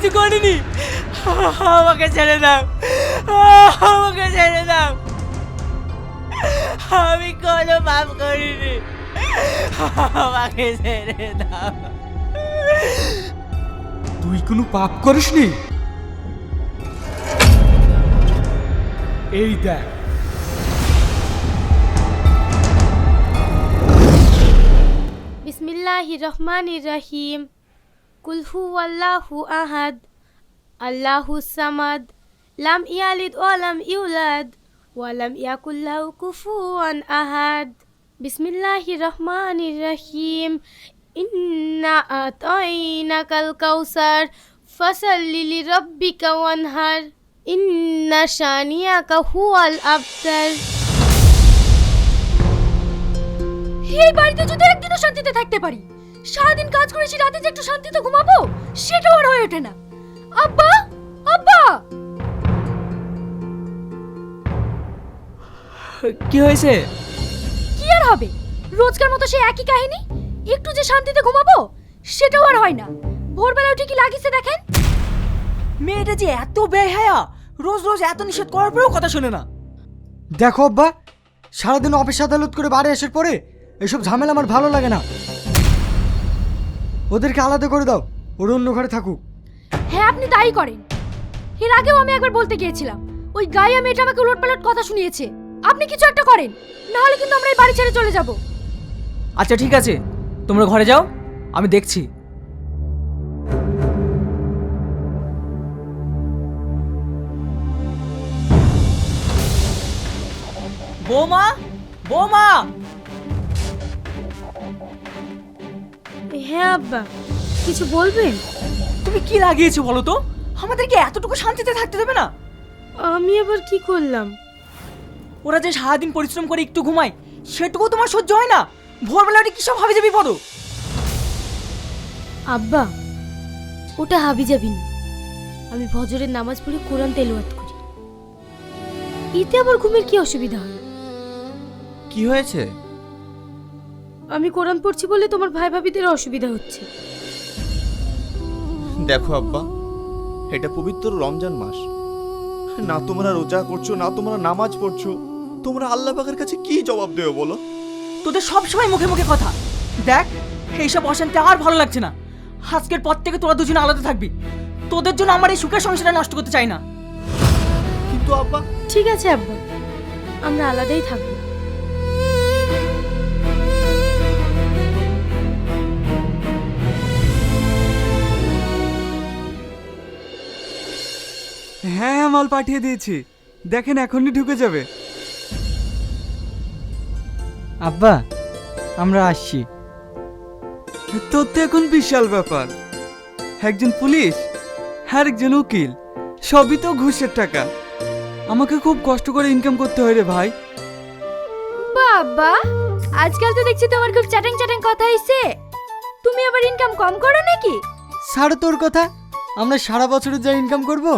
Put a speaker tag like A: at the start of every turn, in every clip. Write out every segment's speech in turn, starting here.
A: কিছু করিনি। আমাকে ছেড়ে দাও, আমাকে ছেড়ে দাও। আমি কোনো পাপ করিনি, আমাকে ছেড়ে দাও।
B: তুই কোনো পাপ করিসনি? এই দেখ,
C: বিসমিল্লাহির রহমানির রহিম। কুল হুয়াল্লাহু আহাদ, আল্লাহুস সামাদ, লাম ইয়ালিদ ওয়া লাম ইউলাদ ওয়া লাম ইয়াকুল লাহু কুফুয়ান আহাদ। বিসমিল্লাহির রহমানির রহিম। ইন্না আতাইনাকাল কাউসার ফাসাল্লি লিরাব্বিকা ওয়ানহার, ইন্না শানিয়াকা হুয়াল আবতার। এই বাড়িতে যদি একদিনও শান্তিতে থাকতে পারি, সারাদিন কাজ করেছি, রাতে যে একটু শান্তিতে ঘুমাবো সেটাও আর হয়ে ওঠে না। আব্বা, আব্বা!
A: কি হয়েছে?
C: কি আর হবে, রোজকার মতো সেই একই কাহিনী। একটু যে শান্তিতে ঘুমাবো সেটাও আর হয় না। ভোরবেলা উঠে কি লাগিছে দেখেন।
A: মেয়েটা যে এত বেহায়া, রোজ রোজ এত নিষেধ করার পরেও কথা শোনে না।
B: দেখো আব্বা, সারাদিন অফিস আদালত করে বাড়ি আসার পরে এসব ঝামেলা আমার ভালো লাগে না। ওদেরকে আলাদা করে দাও, ওরা অন্য ঘরে থাকুক।
C: হ্যাঁ, আপনি তাই করেন। এর আগেও আমি একবার বলতে গিয়েছিলাম, ওই গায়া মেয়েটা আমাকে উলটপালট কথা শুনিয়েছে। আপনি কিছু একটা করেন, না হলে কিন্তু আমরা এই বাড়ি ছেড়ে চলে যাব।
A: আচ্ছা ঠিক আছে, তোমরা ঘরে যাও, আমি দেখছি। বৌমা, বৌমা!
C: হ্যাঁ আব্বা, কিছু বলবেন?
A: তুমি কি লাগিয়েছো বলো তো? আমাদেরকে এতটুকু শান্তিতে থাকতে দেবে না?
C: আমি আবার কি করলাম?
A: ওরা যে সারাদিন পরিশ্রম করে একটু ঘুমায়, সেটুকু তোমার সহ্য হয় না? ভোরবেলা উঠে কি সব ভাবে যাবি পড়ো?
C: আব্বা, ওটা হাবি যাবি না। আমি ফজরের নামাজ পড়ে কোরআন তেলাওয়াত করি, এতে আবার ঘুমের কি অসুবিধা হয়?
D: কি হয়েছে?
C: আমি কোরআন পড়ছি বলে তোমার ভাই ভাবিদের অসুবিধা হচ্ছে।
D: দেখো আব্বা, এটা পবিত্র রমজান মাস। না তোমরা রোজা করছো, না তোমরা নামাজ পড়ছো। তোমরা আল্লাহ পাকের কাছে কি জবাব দেবে বলো?
A: তোদের সব সময় মুখে মুখে কথা। দেখ, এইসব অশান্তি আর ভালো লাগছে না। আজকের পর থেকে তোরা দুজনে আলাদা থাকবি। তোদের জন্য আমার এই সুখের সংসারটা নষ্ট করতে চাই না।
D: কিন্তু আব্বা,
C: ঠিক আছে আব্বা, আমরা আলাদাই থাকবো।
B: হ্যাঁ, মাল পাঠিয়ে দিয়েছি, দেখেন এখনই ঢুকে যাবে। আব্বা, আমরা আসছি। তোর তো এখন বিশাল ব্যাপার, একজন পুলিশ আর একজন উকিল, সবই তো ঘুষের টাকা। আমাকে খুব কষ্ট করে ইনকাম করতে হয় রে ভাই।
C: বাবা, আজকাল তো দেখছি তোমার খুব চ্যাটিং চ্যাটিং কথা হইছে। তুমি আবার ইনকাম কম করো নাকি?
B: ছাড় তোর কথা, আমরা সারা বছরে যা ইনকাম করব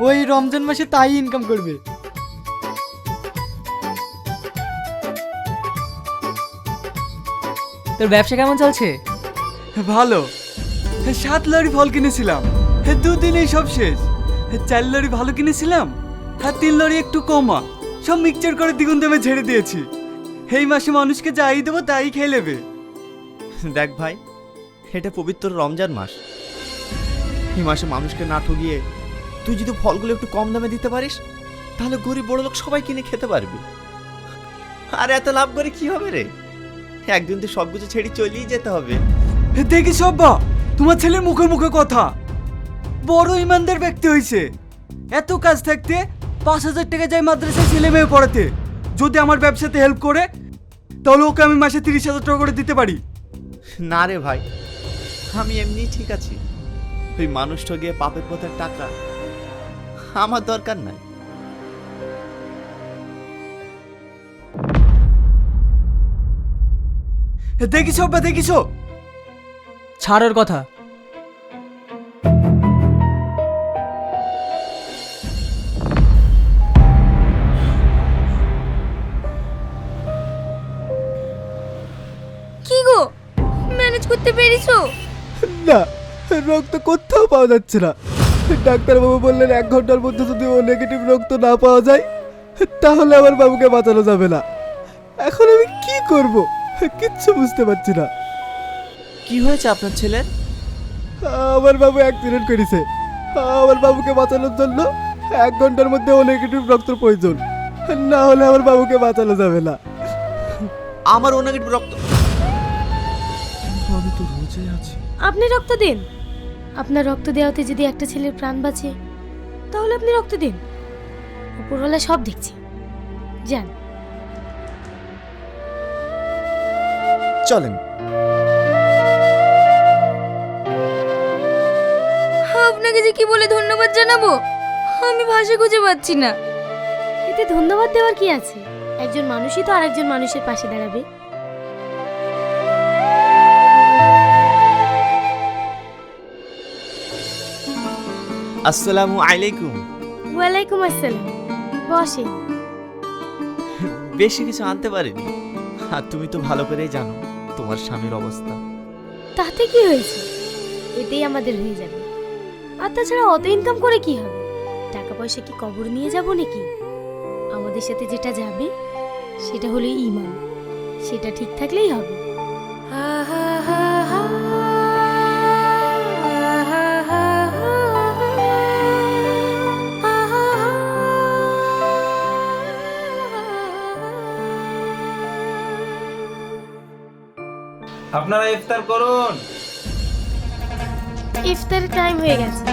B: ওই রমজান মাসে তাই ইনকাম করবে।
A: তোর ব্যবসা কেমন চলছে?
B: ভালো, 7 লরি ফল কিনেছিলাম, 2 দিনেই সব শেষ। 4 লরি ভালো কিনেছিলাম, আর 3 লরি একটু কমা, সব মিক্সচার করে দ্বিগুণ দামে ছেড়ে দিয়েছি। এই মাসে মানুষকে যাই দেবো তাই খেয়ে নেবে।
D: দেখ ভাই, এটা পবিত্র রমজান মাস। এই মাসে মানুষকে না ঠগিয়ে তুই যদি ফলগুলো একটু কম দামে দিতে পারিস, তাহলে গরিব বড় লোক সবাই কিনে খেতে পারবি। আর এত লাভ করে কি হবে রে? একদিন তো সবকিছু ছেড়ে চলেই যেতে হবে।
B: দেখিস আব্বা, তোমার ছেলের মুখে মুখে কথা, বড় ইমানদার ব্যক্তি হয়েছে। এত কাজ থাকতে 5,000 টাকা যায় মাদ্রাসায় ছেলে মেয়ে পড়াতে। যদি আমার ব্যবসাতে হেল্প করে তাহলে ওকে আমি মাসে 30,000 টাকা করে দিতে পারি।
D: না রে ভাই, আমি এমনি ঠিক আছি। ওই মানুষ ঠগিয়ে পাপের পথের টাকা আমার দরকার নাই।
B: দেখিস আব্বা, দেখিস।
A: ছাড় ওর কথা।
C: কি গো, ম্যানেজ করতে পেরেছো?
B: না, রক্ত কোথাও পাওয়া যাচ্ছে না। ডাক্তারবাবু বললেন 1 ঘন্টার মধ্যে যদি ও নেগেটিভ রক্ত না পাওয়া যায় তাহলে আমার বাবুকে বাঁচানো যাবে না। এখন আমি কি করব কিচ্ছু বুঝতে পারছি না।
D: কি হয়েছে আপনার ছেলের?
B: আমার বাবু অ্যাক্সিডেন্ট করেছে। আমার বাবুকে বাঁচানোর জন্য 1 ঘন্টার মধ্যে ও নেগেটিভ রক্ত প্রয়োজন, না হলে আমার বাবুকে বাঁচানো যাবে না।
D: আমার ও নেগেটিভ রক্ত। আমি তো রোজই আছি।
C: আপনি রক্ত দিন। আপনার রক্ত দেওয়াতে যদি একটা ছেলের প্রাণ বাঁচে তাহলে আপনি রক্ত দিন। উপরওয়ালা সব দেখছে। যান।
D: চলেন।
C: আপনাকে যে কি বলে ধন্যবাদ জানাবো আমি ভাষা খুঁজে পাচ্ছি না। এতে ধন্যবাদ দেওয়ার কি আছে? একজন মানুষই তো আরেকজন মানুষের পাশে দাঁড়াবে।
D: আসসালামু আলাইকুম।
C: ওয়ালাইকুম আসসালাম। বসেন।
D: বেশি কিছু আনতে পারিনি, আর তুমি তো ভালো করেই জানো তোমার স্বামীর অবস্থা।
C: তাতে কি হয়েছে? এতেই আমাদের হয়ে যাবে। আর তাছাড়া অত ইনকাম করে কি হবে? টাকা পয়সা কি কবর নিয়ে যাব নাকি? আমাদের সাথে যেটা যাবে সেটা হলো ঈমান। সেটা ঠিক থাকলেই হবে।
E: আপনারা ইফতার করুন।
C: ইফতারের টাইম হয়ে গেছে।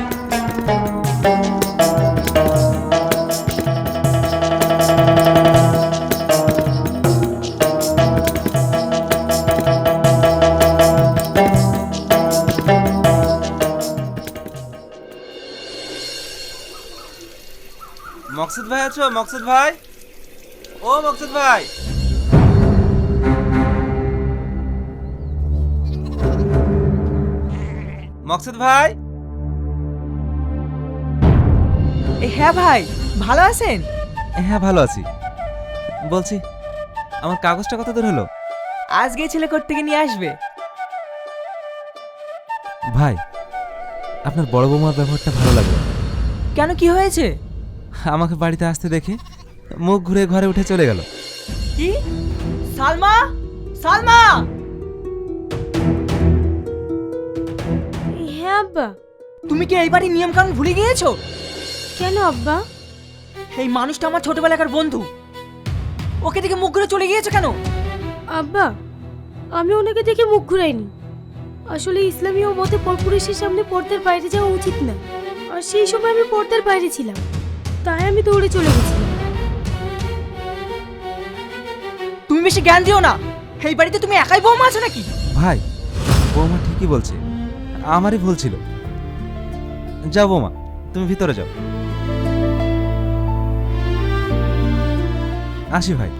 E: মকসুদ ভাই আছো? মকসুদ ভাই, ও মকসুদ ভাই। মকসুদ ভাই,
A: হ্যাঁ ভাই, ভালো আছেন?
E: হ্যাঁ ভালো আছি। বলছি আমার কাগজটা কত দূর হলো?
A: আজকে ছেলে কোর্ট থেকে নিয়ে আসবে।
E: ভাই আপনার বড় বৌমার ব্যবহারটা ভালো লাগলো।
A: কেন, কি হয়েছে?
E: আমাকে বাড়িতে আসতে দেখে মুখ ঘুরে ঘরে উঠে চলে গেল।
A: কি? সালমা, সালমা!
C: হ্যাঁ আব্বা।
A: তুমি কি এই বাড়ির নিয়ম কানুন ভুলে গিয়েছো?
C: কেন আব্বা?
A: এই মানুষটা আমার ছোটবেলাকার বন্ধু, ওকে দেখে মুখ ঘুরে চলে গিয়েছো কেন?
C: আব্বা, আমি ওনাকে দেখে মুখ ঘুরাইনি। আসলে ইসলামীয় মতে পরপুরুষের সামনে পর্দার বাইরে যাওয়া উচিত না। আর সেই সময় আমি পর্দার বাইরে ছিলাম, তাই আমি দৌড়ে চলে গেছিলাম।
A: তুমি বেশি জ্ঞান দিও না। এই বাড়িতে তুমি একাই বৌমা আছো নাকি?
E: ভাই বৌমা ঠিকই বলছে, আমারই ভুল ছিল। যাও বৌমা, তুমি ভিতরে যাও। আসি ভাই।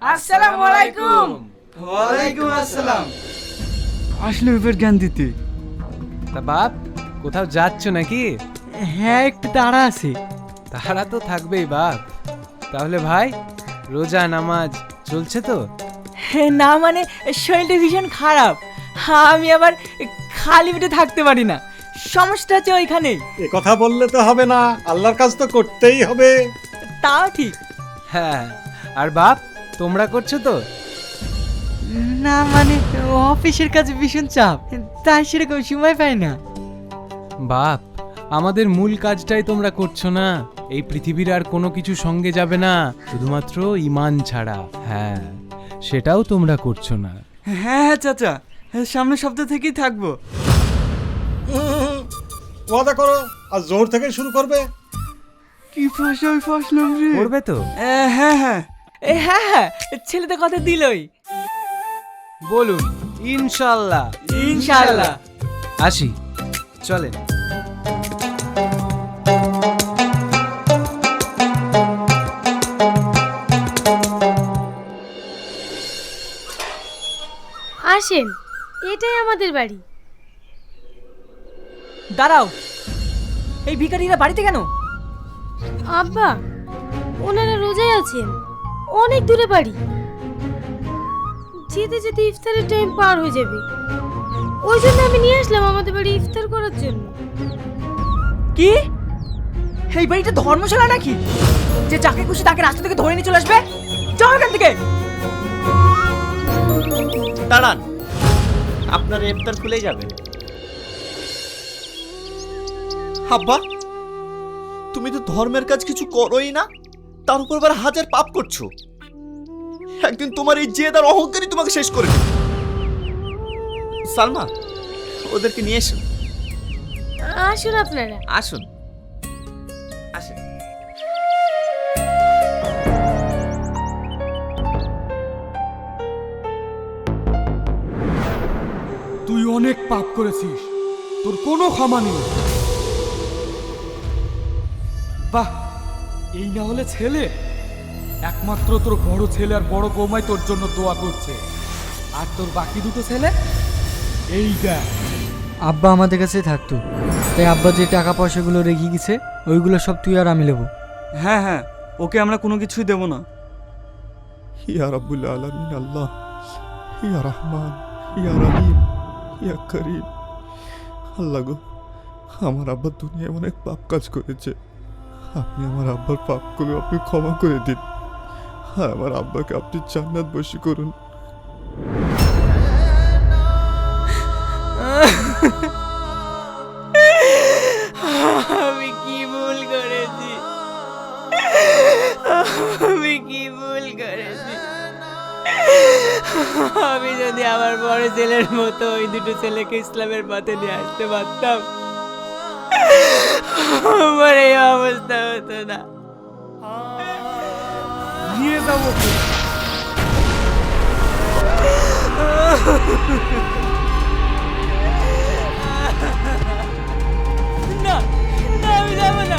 A: আসসালামু আলাইকুম।
B: ওয়ালাইকুম আসসালাম। আসলে এবার জ্ঞান দিতে।
F: তা বাপ, কোথাও যাচ্ছ নাকি?
B: হ্যাঁ, একটু তাড়া আছে।
F: তাহারা তো থাকবেই বাপ। তাহলে ভাই রোজা নামাজ চলছে তো?
A: না মানে শরীরটা ভীষণ খারাপ, আমি আবার খালি পেটে থাকতে পারি না। সমস্যা আছে ওইখানে।
G: এ কথা বললে তো হবে না, আল্লাহর কাজ তো করতেই হবে।
A: তাও ঠিক।
F: হ্যাঁ, আর বাপ তোমরা করছো তো?
A: না মানে অফিসের কাছে ভীষণ চাপ, তাই সেরকম সময় পাই না।
F: বাপ, আমাদের মূল কাজটাই তোমরা করছো না। এই পৃথিবীর আর কোনো কিছু সঙ্গে যাবে না, শুধুমাত্র ঈমান ছাড়া। হ্যাঁ, সেটাও তোমরা করছো না।
B: হ্যাঁ হ্যাঁ চাচা, সামনের সপ্তাহ থেকেই থাকবো।
G: ওয়াদা করো আর জোর থেকে শুরু করবে।
B: কি ফাঁসলাম ফাঁসলাম রে।
F: করবে তো?
B: হ্যাঁ হ্যাঁ,
A: হ্যাঁ হ্যাঁ, ছেলেদের কথা দিলই।
F: বলুন ইনশাআল্লাহ।
A: ইনশাআল্লাহ।
F: আসি, চলেন।
C: আসেন, এটাই আমাদের বাড়ি।
A: দাঁড়াও, এই ভিখারিরা বাড়িতে কেন?
C: আব্বা, ওনারা রোজায় আছেন, অনেক দূরে বাড়ি। যেতে যেতে ইফতারের টাইম পার হয়ে যাবে, ওই জন্য আমি নিয়ে আসলাম আমাদের বাড়ি ইফতার করার জন্য।
A: কি এই বাড়িটা ধর্মশালা নাকি যে যাকে খুশি তাকে রাস্তা থেকে ধরে নিয়ে চলে আসবে? যাও এখান থেকে।
D: দাঁড়ান, আপনার ইফতার খুলেই যাবে। আব্বা, তুমি তো ধর্মের কাজ কিছু করোই না, তার উপর আবার হাজার পাপ করছো। একদিন তোমার এই জেদ আর অহংকারই তোমাকে শেষ করে দিবে। সালমা, ওদেরকে নিয়ে এসো।
C: আসুন আপনারা।
D: আসুন, আসুন।
B: তুই অনেক পাপ করেছিস, তোর কোনো ক্ষমা নেই। বাহ, এই না হলে ছেলে? একমাত্র তোর বড় ছেলে আর বড় বৌমাই তোর জন্য দোয়া করছে, আর তোর বাকি দুটো ছেলে এই দেখ।
H: আব্বা আমাদের কাছে থাকতো, তাই আব্বা যে টাকা পয়সাগুলো রেখে গেছে ওইগুলো সব তুই আর আমি নেবো।
B: হ্যাঁ হ্যাঁ, ওকে আমরা কোনো কিছুই দেব না।
I: ইয়া রাব্বুল আলামিন আল্লাহ, ইয়া রহমান, ইয়া রহিম, ইয়া করিম। আল্লাহ গো, আমার আব্বা দুনিয়ায় অনেক পাপ কাজ করেছে, আপনি আমার আব্বার পাপগুলো আপনি ক্ষমা করে দিন, আর আমার আব্বাকে আপনি জান্নাত বসি করুন।
A: আমি কি ভুল করেছি? আমি কি ভুল করেছি? আমি যদি আমার বড় ছেলের মতো ওই দুটো ছেলেকে ইসলামের পথে নিয়ে আসতে পারতাম, আমার এই অবস্থা হতো না।
B: নিয়ে যাবো
A: না না, আমি যাবো না।